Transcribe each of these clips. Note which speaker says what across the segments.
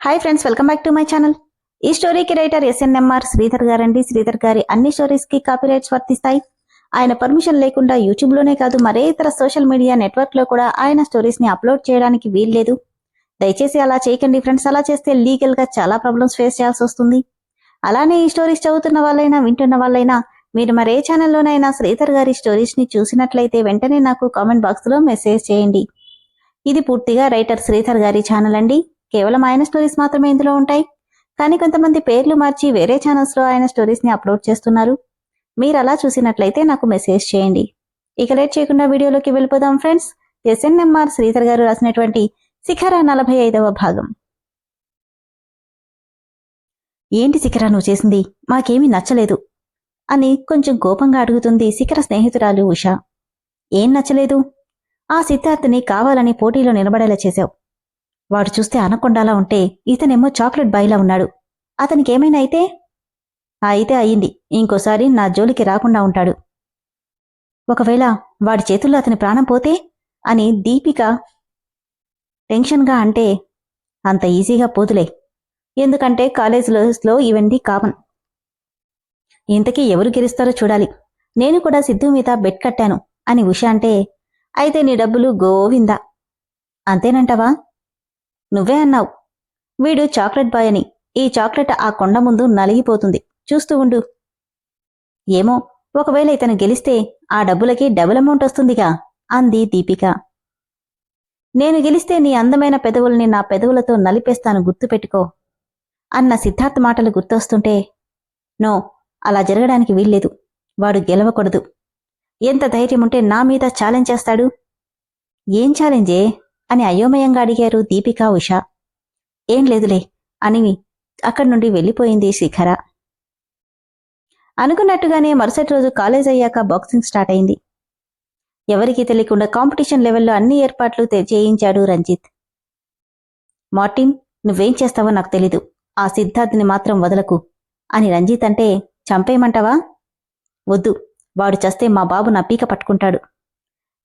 Speaker 1: Hi friends, welcome back to my channel. ఈ స్టోరీకి writer SNMR Sridhar గారండి. శ్రీధర్ గారి అన్ని స్టోరీస్ కి కాపీరైట్స్ వర్తిస్తాయి. ఆయన పర్మిషన్ లేకుండా యూట్యూబ్ లోనే కాదు మరే ఇతర సోషల్ మీడియా నెట్వర్క్ లో కూడా ఆయన స్టోరీస్ ని అప్లోడ్ చేయడానికి వీల్లేదు. దయచేసి అలా చేయకండి ఫ్రెండ్స్. అలా చేస్తే లీగల్ గా చాలా ప్రాబ్లమ్స్ ఫేస్ చేయాల్సి వస్తుంది. అలానే ఈ స్టోరీస్ చదువుతున్న వాళ్ళైనా వింటున్న వాళ్ళైనా మీరు మరే ఛానల్లోనైనా శ్రీధర్ గారి స్టోరీస్ ని చూసినట్లయితే వెంటనే నాకు కామెంట్ బాక్స్ లో మెసేజ్ చేయండి. ఇది పూర్తిగా రైటర్ శ్రీధర్ గారి ఛానల్ అండి. కేవలం ఆయన స్టోరీస్ మాత్రమే ఇందులో ఉంటాయి. కానీ కొంతమంది పేర్లు మార్చి వేరే ఛానల్స్ లో ఆయన స్టోరీస్ ని అప్లోడ్ చేస్తున్నారు. మీరు అలా చూసినట్లయితే నాకు మెసేజ్ చేయండి. ఇక లేట్ చేయకుండా వీడియోలోకి వెళ్ళిపోదాం ఫ్రెండ్స్. ఎస్ఎన్ఎంఆర్ శ్రీధర్ గారు రాసినటువంటి శిఖర 45వ భాగం. ఏంటి శిఖర నువ్వు చేసింది? మాకేమీ నచ్చలేదు అని కొంచెం కోపంగా అడుగుతుంది శిఖర స్నేహితురాలు ఉష. ఏం నచ్చలేదు? ఆ సిద్ధార్థని కావాలని పోటీలో నిలబడేలా చేశావు. వాడు చూస్తే అనకొండాలా ఉంటే ఇతనేమో చాక్లెట్ బాయ్లా ఉన్నాడు. అతనికేమైనా అయితే అయింది. ఇంకోసారి నా జోలికి రాకుండా ఉంటాడు. ఒకవేళ వాడి చేతుల్లో అతని ప్రాణం పోతే అని దీపిక టెన్షన్గా అంటే, అంత ఈజీగా పోతులే. ఎందుకంటే కాలేజీలో ఇవన్నీ కామన్. ఇంతకీ ఎవరు గెలుస్తారో చూడాలి. నేను కూడా సిద్ధు మీద బెట్ కట్టాను అని ఉష అంటే, అయితే నీ డబ్బులు గోవిందా. అంతేనంటావా? నువ్వే అన్నావు. వీడు చాక్లెట్ బాయ్ అని. ఈ చాక్లెట్ ఆ కొండ ముందు నలిగిపోతుంది. చూస్తూ ఉండు. ఏమో, ఒకవేళ ఇతను గెలిస్తే ఆ డబ్బులకి డబుల్ అమౌంట్ వస్తుందిగా అంది దీపిక. నేను గెలిస్తే నీ అందమైన పెదవుల్ని నా పెదవులతో నలిపేస్తాను, గుర్తుపెట్టుకో అన్న సిద్ధార్థ్ మాటలు గుర్తొస్తుంటే, నో, అలా జరగడానికి వీల్లేదు. వాడు గెలవకూడదు. ఎంత ధైర్యముంటే నా మీద ఛాలెంజ్ చేస్తాడు? ఏం ఛాలెంజే అని అయోమయంగా అడిగారు దీపిక ఉష. ఏం లేదులే అని అక్కడి నుండి వెళ్ళిపోయింది శిఖర. అనుకున్నట్టుగానే మరుసటి రోజు కాలేజ్ అయ్యాక బాక్సింగ్ స్టార్ట్ అయింది. ఎవరికీ తెలియకుండా కాంపిటీషన్ లెవెల్లో అన్ని ఏర్పాట్లు చేయించాడు రంజిత్. మార్టిన్, నువ్వేం చేస్తావో నాకు తెలీదు. ఆ సిద్ధార్థ్ని మాత్రం వదలకు అని రంజిత్ అంటే, చంపేయమంటావా? వద్దు, వాడు చస్తే మా బాబు నా పీక పట్టుకుంటాడు.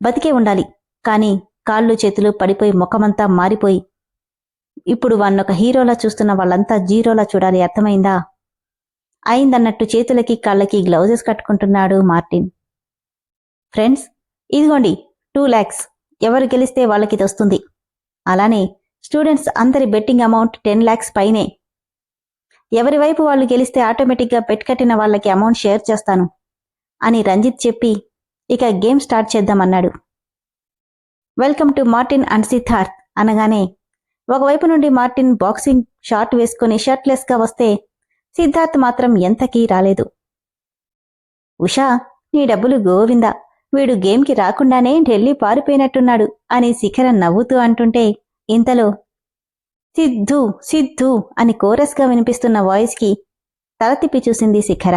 Speaker 1: బతికే ఉండాలి, కాని కాళ్ళు చేతులు పడిపోయి ముఖమంతా మారిపోయి ఇప్పుడు వాన్నొక హీరోలా చూస్తున్న వాళ్ళంతా జీరోలా చూడాలి, అర్థమైందా? అయిందన్నట్టు చేతులకి కాళ్ళకి గ్లౌజెస్ కట్టుకుంటున్నాడు మార్టిన్. ఫ్రెండ్స్, ఇదిగోండి 2 lakhs. ఎవరు గెలిస్తే వాళ్ళకి వస్తుంది. అలానే స్టూడెంట్స్ అందరి బెట్టింగ్ అమౌంట్ 10 lakhs పైనే. ఎవరి వైపు వాళ్ళు గెలిస్తే ఆటోమేటిక్గా బెట్ కట్టిన వాళ్ళకి అమౌంట్ షేర్ చేస్తాను అని రంజిత్ చెప్పి ఇక గేమ్ స్టార్ట్ చేద్దామన్నాడు. Welcome to Martin and Siddharth అనగానే ఒకవైపు నుండి మార్టిన్ బాక్సింగ్ షార్ట్ వేసుకుని షర్ట్లెస్ గా వస్తే సిద్ధార్థ్ మాత్రం ఎంతకీ రాలేదు. ఉషా, నీ డబ్బులు గోవిందా. వీడు గేమ్కి రాకుండానే ఢిల్లీ పారిపోయినట్టున్నాడు అని శిఖర నవ్వుతూ అంటుంటే, ఇంతలో సిద్ధు సిద్ధు అని కోరస్గా వినిపిస్తున్న వాయిస్కి తల తిప్పి చూసింది శిఖర.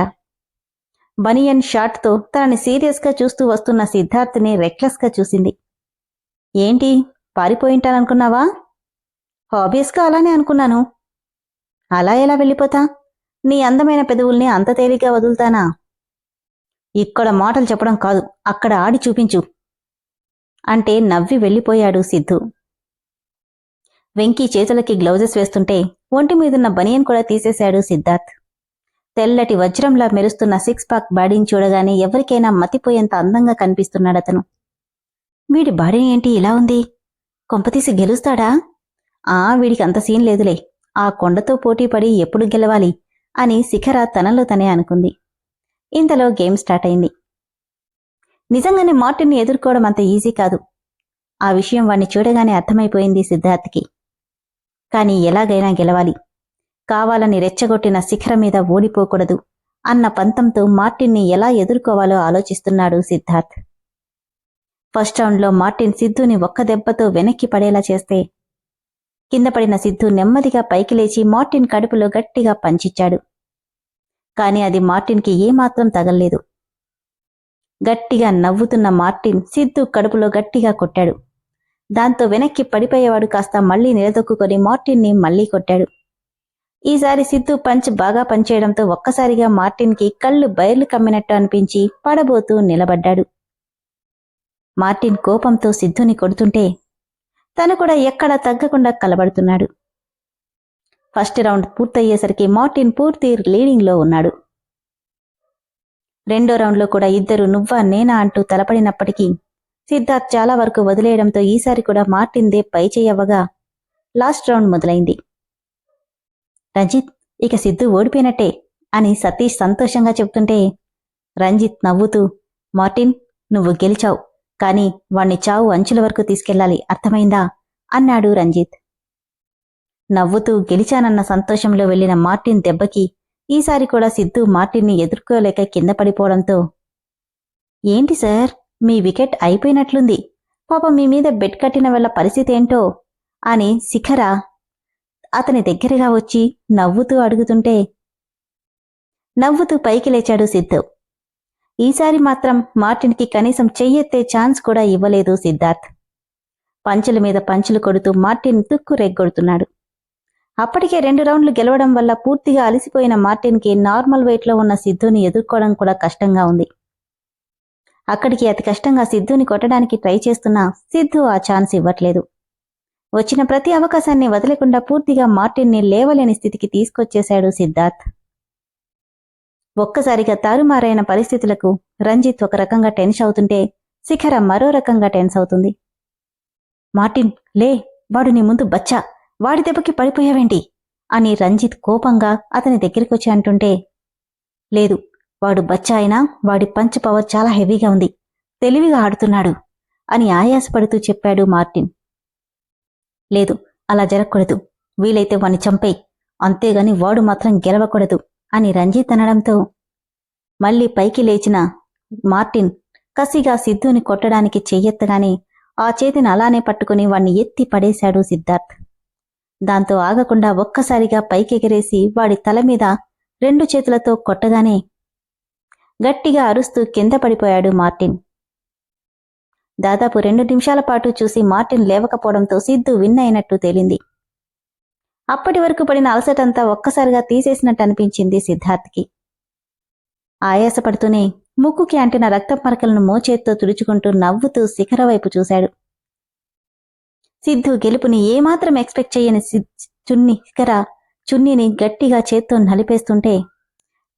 Speaker 1: బనియన్ షార్ట్తో తనని సీరియస్గా చూస్తూ వస్తున్న సిద్ధార్థ్ని రెక్లెస్గా చూసింది. ఏంటి, పారిపోయింటాననుకున్నావా? ఆబ్వియస్గా అలానే అనుకున్నాను. అలా ఎలా వెళ్ళిపోతా? నీ అందమైన పెదవుల్ని అంత తేలిగ్గా వదులుతానా? ఇక్కడ మాటలు చెప్పడం కాదు, అక్కడ ఆడి చూపించు అంటే నవ్వి వెళ్ళిపోయాడు సిద్ధు. వెంకీ చేతులకి గ్లౌజెస్ వేస్తుంటే ఒంటి మీదున్న బనియన్ కూడా తీసేశాడు సిద్ధార్థ్. తెల్లటి వజ్రంలా మెరుస్తున్న 6 pack బాడీని చూడగానే ఎవరికైనా మతిపోయేంత అందంగా కనిపిస్తున్నాడతను. వీడి బాడీ ఏంటి ఇలా ఉంది? కొంపతీసి గెలుస్తాడా? వీడికి అంత సీన్ లేదులే. ఆ కొండతో పోటీపడి ఎప్పుడు గెలవాలి అని శిఖర తనలో తనే అనుకుంది. ఇంతలో గేమ్ స్టార్ట్ అయింది. నిజంగానే మార్టిన్ని ఎదుర్కోవడం అంత ఈజీ కాదు. ఆ విషయం వాణ్ణి చూడగానే అర్థమైపోయింది సిద్ధార్థ్కి. కాని ఎలాగైనా గెలవాలి, కావాలని రెచ్చగొట్టిన శిఖర మీద ఓడిపోకూడదు అన్న పంతంతో మార్టిన్ని ఎలా ఎదుర్కోవాలో ఆలోచిస్తున్నాడు సిద్ధార్థ్. ఫస్ట్ రౌండ్లో మార్టిన్ సిద్ధుని ఒక్క దెబ్బతో వెనక్కి పడేలా చేస్తే కింద పడిన సిద్ధు నెమ్మదిగా పైకి లేచి మార్టిన్ కడుపులో గట్టిగా పంచిచ్చాడు. కాని అది మార్టిన్కి ఏమాత్రం తగల్లేదు. గట్టిగా నవ్వుతున్న మార్టిన్ సిద్ధు కడుపులో గట్టిగా కొట్టాడు. దాంతో వెనక్కి పడిపోయేవాడు కాస్త మళ్లీ నిలదొక్కుని మార్టిన్ని మళ్లీ కొట్టాడు. ఈసారి సిద్ధు పంచ్ బాగా పనిచేయడంతో ఒక్కసారిగా మార్టిన్కి కళ్ళు బైర్లు కమ్మినట్టు అనిపించి పడబోతూ నిలబడ్డాడు. మార్టిన్ కోపంతో సిద్ధుని కొడుతుంటే తను కూడా ఎక్కడా తగ్గకుండా కలబడుతున్నాడు. ఫస్ట్ రౌండ్ పూర్తయ్యేసరికి మార్టిన్ పూర్తి లీడింగ్లో ఉన్నాడు. రెండో రౌండ్లో కూడా ఇద్దరు నువ్వా నేనా అంటూ తలపడినప్పటికీ సిద్ధార్థ్ చాలా వరకు వదిలేయడంతో ఈసారి కూడా మార్టిన్దే పై చెయ్యవ్వగా లాస్ట్ రౌండ్ మొదలైంది. రంజిత్, ఇక సిద్ధు ఓడిపోయినట్టే అని సతీష్ సంతోషంగా చెప్తుంటే రంజిత్ నవ్వుతూ, మార్టిన్, నువ్వు గెలిచావు, కాని వాణ్ణి చావు అంచుల వరకు తీసుకెళ్లాలి, అర్థమైందా అన్నాడు రంజిత్. నవ్వుతూ గెలిచానన్న సంతోషంలో వెళ్లిన మార్టిన్ దెబ్బకి ఈసారి కూడా సిద్ధు మార్టిన్ని ఎదుర్కోలేక కింద పడిపోవడంతో, ఏంటి సార్, మీ వికెట్ అయిపోయినట్లుంది, పాపం మీ మీద బెట్ కట్టిన వాళ్ళ పరిస్థితి ఏంటో అని శిఖర అతని దగ్గరగా వచ్చి నవ్వుతూ అడుగుతుంటే నవ్వుతూ పైకి లేచాడు సిద్ధు. ఈసారి మాత్రం మార్టిన్కి కనీసం చెయ్యెత్తే ఛాన్స్ కూడా ఇవ్వలేదు సిద్ధార్థ్. పంచుల మీద పంచులు కొడుతూ మార్టిన్ తుక్కు రేగ్గొడుతున్నాడు. అప్పటికే 2 రౌండ్లు గెలవడం వల్ల పూర్తిగా అలసిపోయిన మార్టిన్కి నార్మల్ వెయిట్లో ఉన్న సిద్ధుని ఎదుర్కోవడం కూడా కష్టంగా ఉంది. అక్కడికి అతి కష్టంగా సిద్ధుని కొట్టడానికి ట్రై చేస్తున్నా సిద్ధు ఆ ఛాన్స్ ఇవ్వట్లేదు. వచ్చిన ప్రతి అవకాశాన్ని వదలకుండా పూర్తిగా మార్టిన్ని లేవలేని స్థితికి తీసుకొచ్చేశాడు సిద్ధార్థ్. ఒక్కసారిగా తారుమారైన పరిస్థితులకు రంజిత్ ఒక రకంగా టెన్స్ అవుతుంటే శిఖర మరో రకంగా టెన్స్ అవుతుంది. మార్టిన్, లే, వాడు నీ ముందు బచ్చా, వాడి దెబ్బకి పడిపోయావేంటి అని రంజిత్ కోపంగా అతని దగ్గరికొచ్చి అంటుంటే, లేదు, వాడు బచ్చా అయినా వాడి పంచ్ పవర్ చాలా హెవీగా ఉంది, తెలివిగా ఆడుతున్నాడు అని ఆయాసపడుతూ చెప్పాడు మార్టిన్. లేదు, అలా జరగకూడదు, వీలైతే వాణ్ణి చంపేయ్, అంతేగాని వాడు మాత్రం గెలవకూడదు అని రంజిత్ అనడంతో మళ్లీ పైకి లేచిన మార్టిన్ కసిగా సిద్ధుని కొట్టడానికి చెయ్యెత్తగానే ఆ చేతిని అలానే పట్టుకుని వాణ్ణి ఎత్తి పడేశాడు సిద్ధార్థ్. దాంతో ఆగకుండా ఒక్కసారిగా పైకెగిరేసి వాడి తల మీద 2 చేతులతో కొట్టగానే గట్టిగా అరుస్తూ కింద పడిపోయాడు మార్టిన్. దాదాపు 2 నిమిషాల పాటు చూసి మార్టిన్ లేవకపోవడంతో సిద్ధు విన్ అయినట్టు తేలింది. అప్పటి వరకు పడిన అలసటంతా ఒక్కసారిగా తీసేసినట్టు అనిపించింది సిద్ధార్థ్కి. ఆయాసపడుతూనే ముక్కుకి అంటిన రక్తపు మరకలను మోచేత్తో తుడుచుకుంటూ నవ్వుతూ శిఖర వైపు చూశాడు. సిద్ధు గెలుపుని ఏమాత్రం ఎక్స్పెక్ట్ చేయని శిఖర చున్నీని గట్టిగా చేత్తో నలిపేస్తుంటే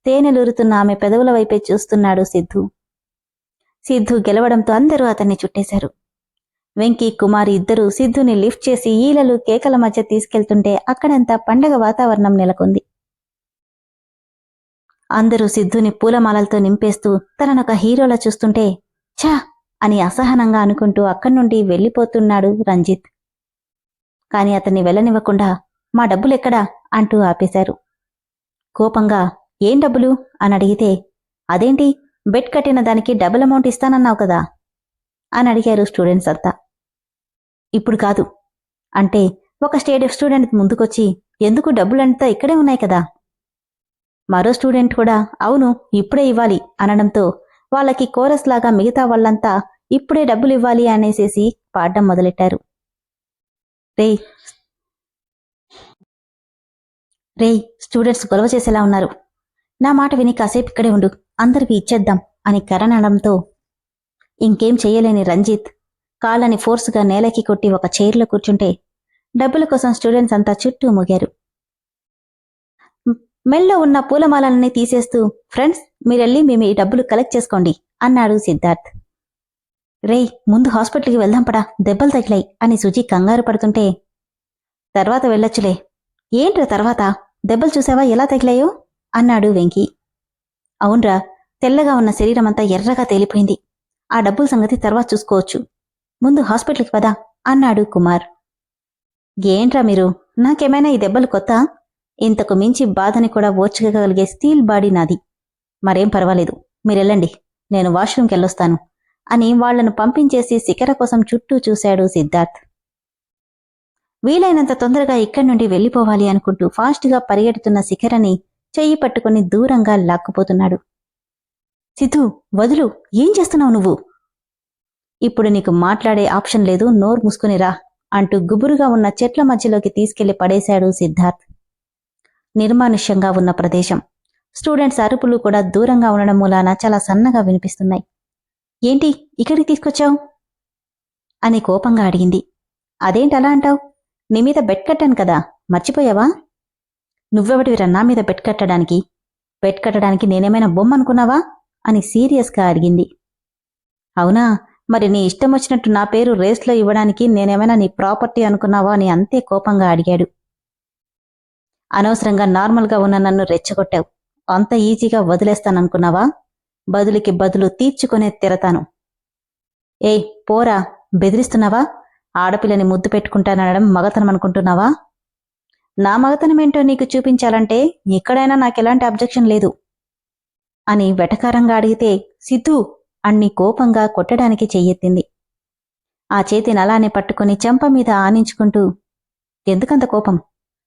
Speaker 1: తేనెలూరుతున్న ఆమె పెదవుల వైపే చూస్తున్నాడు సిద్ధు. సిద్ధు గెలవడంతో అందరూ అతన్ని చుట్టేశారు. వెంకీ, కుమారి ఇద్దరూ సిద్ధుని లిఫ్ట్ చేసి ఈలలు కేకల మధ్య తీసుకెళ్తుంటే అక్కడంతా పండగ వాతావరణం నెలకొంది. అందరూ సిద్ధుని పూలమాలలతో నింపేస్తూ తననొక హీరోలా చూస్తుంటే ఛా అని అసహనంగా అనుకుంటూ అక్కడి నుండి వెళ్లిపోతున్నాడు రంజిత్. కాని అతన్ని వెళ్ళనివ్వకుండా మా డబ్బులెక్కడా అంటూ ఆపేశారు. కోపంగా ఏం డబ్బులు అని అడిగితే, అదేంటి, బెట్ కట్టిన దానికి డబుల్ అమౌంట్ ఇస్తానన్నావు కదా అని అడిగారు స్టూడెంట్స్ అంతా. ఇప్పుడు కాదు అంటే ఒక స్టూడెంట్ ముందుకొచ్చి, ఎందుకు డబ్బులంతా ఇక్కడే ఉన్నాయి కదా. మరో స్టూడెంట్ కూడా అవును ఇప్పుడే ఇవ్వాలి అనడంతో వాళ్ళకి కోరస్ లాగా మిగతా వాళ్ళంతా ఇప్పుడే డబ్బులు ఇవ్వాలి అనేసేసి పాడడం మొదలెట్టారు. రేయ్, స్టూడెంట్స్ గొడవ చేసేలా ఉన్నారు, నా మాట విని కాసేపు ఇక్కడే ఉండు, అందరికీ ఇచ్చేద్దాం అని కరణ్ అనడంతో ఇంకేం చెయ్యలేని రంజిత్ కాళ్ళని ఫోర్సుగా నేలకి కొట్టి ఒక చైర్లో కూర్చుంటే డబ్బుల కోసం స్టూడెంట్స్ అంతా చుట్టూ మూగారు. మెల్లో ఉన్న పూలమాలన్నీ తీసేస్తూ, ఫ్రెండ్స్, మీరెళ్ళి మేము ఈ డబ్బులు కలెక్ట్ చేసుకోండి అన్నాడు సిద్ధార్థ్. రేయ్, ముందు హాస్పిటల్కి వెళ్దాం పడా, దెబ్బలు తగిలాయి అని సుజీ కంగారు పడుతుంటే, తర్వాత వెళ్ళొచ్చులే. ఏంట్రా తర్వాత, దెబ్బలు చూసావా ఎలా తగిలాయో అన్నాడు వెంకీ. అవునరా, తెల్లగా ఉన్న శరీరమంతా ఎర్రగా తేలిపోయింది, ఆ డబ్బుల సంగతి తర్వాత చూసుకోవచ్చు, ముందు హాస్పిటల్కి పదా అన్నాడు కుమార్. ఏంట్రా మీరు, నాకేమైనా ఈ దెబ్బలు కొత్త? ఇంతకు మించి బాధని కూడా ఓర్చుకోగలిగే స్టీల్ బాడీ నాది, మరేం పర్వాలేదు, మీరెళ్ళండి, నేను వాష్రూమ్కి వెళ్ళొస్తాను అని వాళ్లను పంపించేసి శిఖర కోసం చుట్టూ చూశాడు సిద్ధార్థ్. వీలైనంత తొందరగా ఇక్కడి నుండి వెళ్లిపోవాలి అనుకుంటూ ఫాస్ట్గా పరిగెడుతున్న శిఖరని చెయ్యి పట్టుకుని దూరంగా లాక్కుపోతున్నాడు. సిద్ధు, వదులు, ఏం చేస్తున్నావు నువ్వు? ఇప్పుడు నీకు మాట్లాడే ఆప్షన్ లేదు, నోరు మూసుకునిరా అంటూ గుబురుగా ఉన్న చెట్ల మధ్యలోకి తీసుకెళ్లి పడేశాడు సిద్ధార్థ్. నిర్మానుష్యంగా ఉన్న ప్రదేశం, స్టూడెంట్స్ అరుపులు కూడా దూరంగా ఉండడం మూలాన చాలా సన్నగా వినిపిస్తున్నాయి. ఏంటి ఇక్కడికి తీసుకొచ్చావు అని కోపంగా అడిగింది. అదేంటి అలా అంటావు, నీ మీద బెట్ కట్టాను కదా, మర్చిపోయావా నువ్వెవటివిరా నా మీద బెట్ కట్టడానికి? బెట్ కట్టడానికి నేనేమైనా బొమ్మ అనుకున్నావా అని సీరియస్గా అడిగింది. అవునా, మరి నీ ఇష్టం వచ్చినట్టు నా పేరు రేస్లో ఇవ్వడానికి నేనేమైనా నీ ప్రాపర్టీ అనుకున్నావా అని అంతే కోపంగా అడిగాడు. అనవసరంగా నార్మల్గా ఉన్న నన్ను రెచ్చగొట్టావు. అంత ఈజీగా వదిలేస్తాననుకున్నావా? బదులుకి బదులు తీర్చుకునే తిరతాను. ఏయ్ పోరా, బెదిరిస్తున్నావా? ఆడపిల్లని ముద్దు పెట్టుకుంటానడం మగతనం అనుకుంటున్నావా? నా మగతనమేంటో నీకు చూపించాలంటే ఎక్కడైనా నాకెలాంటి అబ్జెక్షన్ లేదు అని వెటకారంగా అడిగితే సిద్ధు అన్ని కోపంగా కొట్టడానికి చెయ్యెత్తింది. ఆ చేతిని అలానే పట్టుకుని చెంప మీద ఆనించుకుంటూ, ఎందుకంత కోపం?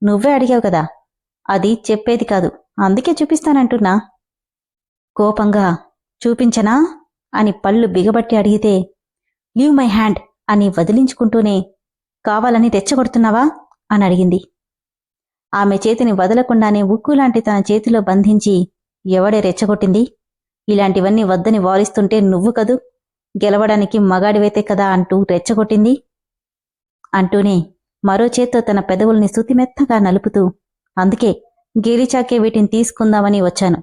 Speaker 1: నువ్వే అడిగావు కదా, అది చెప్పేది కాదు, అందుకే చూపిస్తానంటున్నా. కోపంగా చూపించనా అని పళ్ళు బిగబట్టి అడిగితే, లీవ్ మై హ్యాండ్ అని వదిలించుకుంటూనే, కావాలని రెచ్చగొడుతున్నావా అని అడిగింది. ఆమె చేతిని వదలకుండానే ఉక్కులాంటి తన చేతిలో బంధించి, ఎవడే రెచ్చగొట్టింది? ఇలాంటివన్నీ వద్దని వారిస్తుంటే నువ్వు కదూ గెలవడానికి మగాడివైతే కదా అంటూ రెచ్చగొట్టింది అంటూనే మరో చేత్తో తన పెదవుల్ని సుతిమెత్తగా నలుపుతూ, అందుకే గెలిచాకే వీటిని తీసుకుందామని వచ్చాను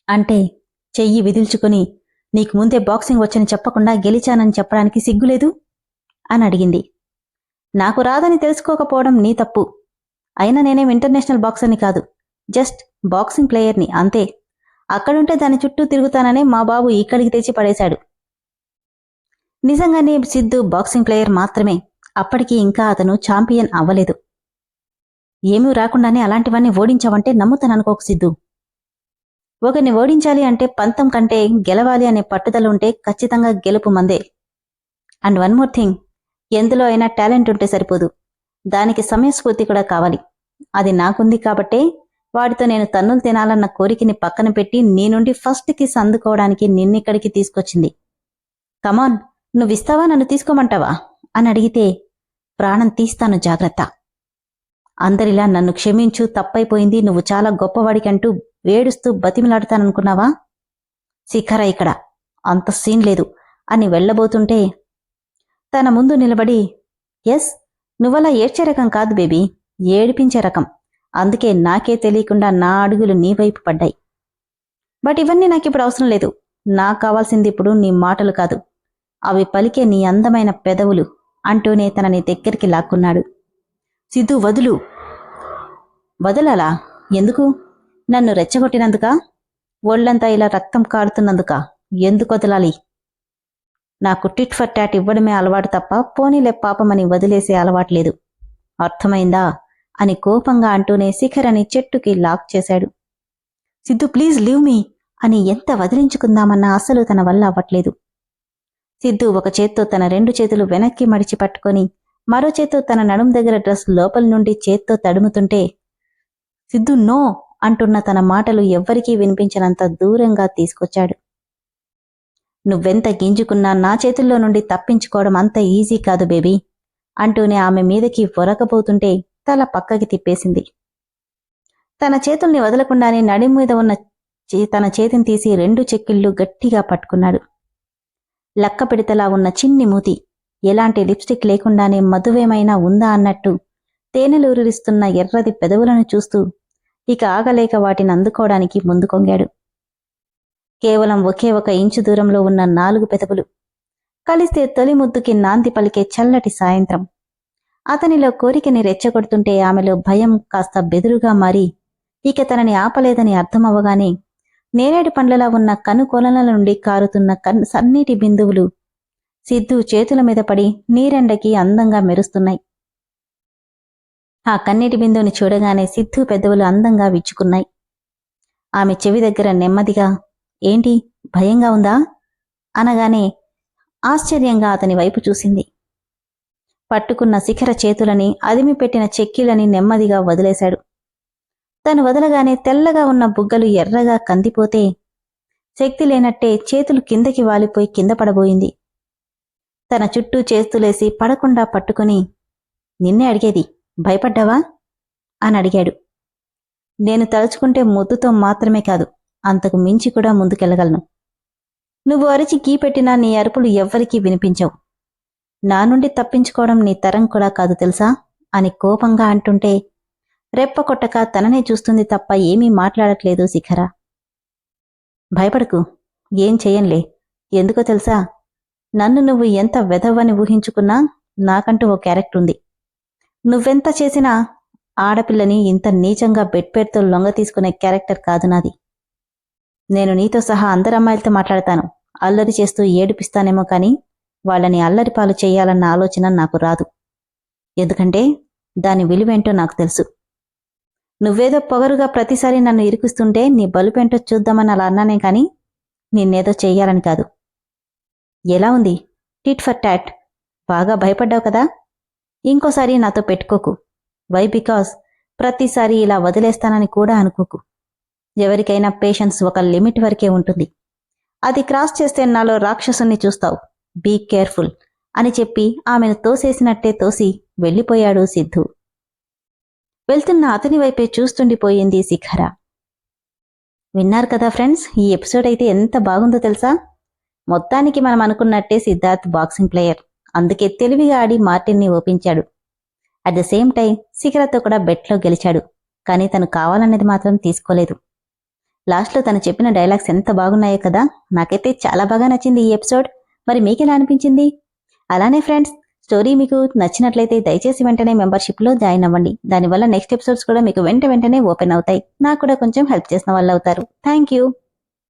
Speaker 1: అంటే చెయ్యి విదిల్చుకుని, నీకు ముందే బాక్సింగ్ వచ్చని చెప్పకుండా గెలిచానని చెప్పడానికి సిగ్గులేదు అని అడిగింది. నాకు రాదని తెలుసుకోకపోవడం నీ తప్పు. అయినా నేనేం ఇంటర్నేషనల్ బాక్సర్ని కాదు, జస్ట్ బాక్సింగ్ ప్లేయర్ని అంతే. అక్కడుంటే దాని చుట్టూ తిరుగుతాననే మా బాబు ఇక్కడికి తెచ్చి పడేశాడు. నిజంగానే సిద్ధు బాక్సింగ్ ప్లేయర్ మాత్రమే. అప్పటికి ఇంకా అతను ఛాంపియన్ అవ్వలేదు. ఏమీ రాకుండానే అలాంటివన్నీ ఓడించావంటే నమ్ముతాననుకోకు సిద్ధు. ఒకరిని ఓడించాలి అంటే పంతం కంటే గెలవాలి అనే పట్టుదల ఉంటే ఖచ్చితంగా గెలుపు మందే. అండ్ వన్ మోర్ థింగ్, ఎందులో అయినా టాలెంట్ ఉంటే సరిపోదు, దానికి సమయస్ఫూర్తి కూడా కావాలి. అది నాకుంది కాబట్టే వాడితో నేను తన్నులు తినాలన్న కోరికని పక్కన పెట్టి నీ నుండి ఫస్ట్ కిస్ అందుకోవడానికి నిన్నిక్కడికి తీసుకొచ్చింది. కమాన్, నువ్విస్తావా, నన్ను తీసుకోమంటావా అని అడిగితే, ప్రాణం తీస్తాను జాగ్రత్త. అందరిలా నన్ను క్షమించు, తప్పైపోయింది, నువ్వు చాలా గొప్పవాడికంటూ వేడుస్తూ బతిమిలాడుతాననుకున్నావా? శిఖర ఇక్కడ, అంత సీన్ లేదు అని వెళ్లబోతుంటే తన ముందు నిలబడి, ఎస్, నువ్వలా ఏడ్చే రకం కాదు బేబీ, ఏడిపించే రకం. అందుకే నాకే తెలియకుండా నా అడుగులు నీ వైపు పడ్డాయి. బట్ ఇవన్నీ నాకిప్పుడు అవసరం లేదు. నాకు కావాల్సింది ఇప్పుడు నీ మాటలు కాదు, అవి పలికే నీ అందమైన పెదవులు అంటూనే తనని దగ్గరికి లాక్కున్నాడు. సిద్ధు వదులు. వదలాలా? ఎందుకు? నన్ను రెచ్చగొట్టినందుకా? ఒళ్లంతా ఇలా రక్తం కారుతున్నందుకా? ఎందుకు వదలాలి? నాకు టిట్ ఫర్ టాట్ ఇవ్వడమే అలవాటు తప్ప పోనీలే పాపమని వదిలేసే అలవాట్లేదు. అర్థమైందా అని కోపంగా అంటూనే శిఖరని చెట్టుకి లాక్ చేశాడు. సిద్ధు ప్లీజ్ లీవ్ మీ అని ఎంత వదిలించుకుందామన్నా అసలు తన వల్ల అవ్వట్లేదు. సిద్ధు ఒక చేత్తో తన 2 చేతులు వెనక్కి మడిచి పట్టుకొని మరో చేత్తో తన నడుం దగ్గర డ్రెస్ లోపల నుండి చేత్తో తడుముతుంటే, సిద్ధు నో అంటున్న తన మాటలు ఎవ్వరికీ వినిపించినంత దూరంగా తీసుకొచ్చాడు. నువ్వెంత గింజుకున్నా నా చేతుల్లో నుండి తప్పించుకోవడం అంత ఈజీ కాదు బేబీ అంటూనే ఆమె మీదకి వొరకబోతుంటే తల పక్కకి తిప్పేసింది. తన చేతుల్ని వదలకుండానే నడి మీద ఉన్న తన చేతిని తీసి 2 చెక్కిళ్ళు గట్టిగా పట్టుకున్నాడు. లక్క పిడతలా ఉన్న చిన్ని మూతి, ఎలాంటి లిప్స్టిక్ లేకుండానే మధువేమైనా ఉందా అన్నట్టు తేనెలూరిస్తున్న ఎర్రది పెదవులను చూస్తూ ఇక ఆగలేక వాటిని అందుకోవడానికి ముందు కొంగాడు. కేవలం ఒకే 1 ఇంచు దూరంలో ఉన్న 4 పెదవులు కలిస్తే తొలి ముద్దుకి నాంది పలికే చల్లటి సాయంత్రం. అతనిలో కోరికని రెచ్చగొడుతుంటే ఆమెలో భయం కాస్త బెదురుగా మారి ఇక తనని ఆపలేదని అర్థమవ్వగానే నేరేడు పండ్లలా ఉన్న కనుకొలల నుండి కారుతున్న సన్నీటి బిందువులు సిద్ధు చేతుల మీద పడి నీరెండకి అందంగా మెరుస్తున్నాయి. ఆ కన్నీటి బిందువుని చూడగానే సిద్ధు పెదవులు అందంగా విచ్చుకున్నాయి. ఆమె చెవి దగ్గర నెమ్మదిగా, ఏంటి భయంగా ఉందా అనగానే ఆశ్చర్యంగా అతని వైపు చూసింది. పట్టుకున్న శిఖర చేతులని అదిమిపెట్టిన చెక్కిలని నెమ్మదిగా వదిలేశాడు. తను వదలగానే తెల్లగా ఉన్న బుగ్గలు ఎర్రగా కందిపోతే శక్తి లేనట్టే చేతులు కిందకి వాలిపోయి కింద పడబోయింది. తన చుట్టూ చేతులేసి పడకుండా పట్టుకుని, నిన్నే అడిగేది, భయపడ్డావా అని అడిగాడు. నేను తలుచుకుంటే ముద్దుతో మాత్రమే కాదు, అంతకు మించి కూడా ముందుకెళ్లగలను. నువ్వు అరిచి గీపెట్టినా నీ అరుపులు ఎవ్వరికీ వినిపించవు. నా నుండి తప్పించుకోవడం నీ తరం కూడా కాదు తెలుసా అని కోపంగా అంటుంటే రెప్ప కొట్టక తననే చూస్తుంది తప్ప ఏమీ మాట్లాడట్లేదు శిఖర. భయపడకు, ఏం చెయ్యంలే. ఎందుకో తెలుసా, నన్ను నువ్వు ఎంత వెధవని ఊహించుకున్నా నాకంటూ ఓ క్యారెక్టర్ ఉంది. నువ్వెంత చేసినా ఆడపిల్లని ఇంత నీచంగా బెడ్ పేరుతో లొంగ తీసుకునే క్యారెక్టర్ కాదు నాది. నేను నీతో సహా అందరు అమ్మాయిలతో మాట్లాడతాను, అల్లరి చేస్తూ ఏడిపిస్తానేమో కానీ వాళ్ళని అల్లరిపాలు చెయ్యాలన్న ఆలోచన నాకు రాదు. ఎందుకంటే దాని విలువేంటో నాకు తెలుసు. నువ్వేదో పొగరుగా ప్రతిసారి నన్ను ఇరికిస్తుంటే నీ బలుపేంటో చూద్దామని అలా అన్నానే కానీ నిన్నేదో చెయ్యాలని కాదు. ఎలా ఉంది టిట్ ఫర్ టాట్? బాగా భయపడ్డావు కదా? ఇంకోసారి నాతో పెట్టుకోకు. వై? బికాస్ ప్రతిసారి ఇలా వదిలేస్తానని కూడా అనుకోకు. ఎవరికైనా పేషెన్స్ ఒక లిమిట్ వరకే ఉంటుంది. అది క్రాస్ చేస్తే నాలో రాక్షసుని చూస్తావు. బీ కేర్ఫుల్ అని చెప్పి ఆమెను తోసేసినట్టే తోసి వెళ్ళిపోయాడు సిద్ధు. వెళ్తున్న అతని వైపే చూస్తుండిపోయింది శిఖర. విన్నారు కదా ఫ్రెండ్స్, ఈ ఎపిసోడ్ అయితే ఎంత బాగుందో తెలుసా? మొత్తానికి మనం అనుకున్నట్టే సిద్ధార్థ్ బాక్సింగ్ ప్లేయర్, అందుకే తెలివిగా ఆడి మార్టిన్ని ఓపించాడు. అట్ ద సేమ్ టైం శిఖరతో కూడా బెట్లో గెలిచాడు. కానీ తను కావాలనేది మాత్రం తీసుకోలేదు. లాస్ట్లో తను చెప్పిన డైలాగ్స్ ఎంత బాగున్నాయో కదా. నాకైతే చాలా బాగా నచ్చింది ఈ ఎపిసోడ్. మరి మీకెలా అనిపించింది? అలానే ఫ్రెండ్స్, స్టోరీ మీకు నచ్చినట్లయితే దయచేసి వెంటనే మెంబర్షిప్లో జాయిన్ అవ్వండి. దానివల్ల నెక్స్ట్ ఎపిసోడ్స్ కూడా మీకు వెంటనే ఓపెన్ అవుతాయి. నాకు కూడా కొంచెం హెల్ప్ చేసిన వాళ్ళు అవుతారు. Thank you.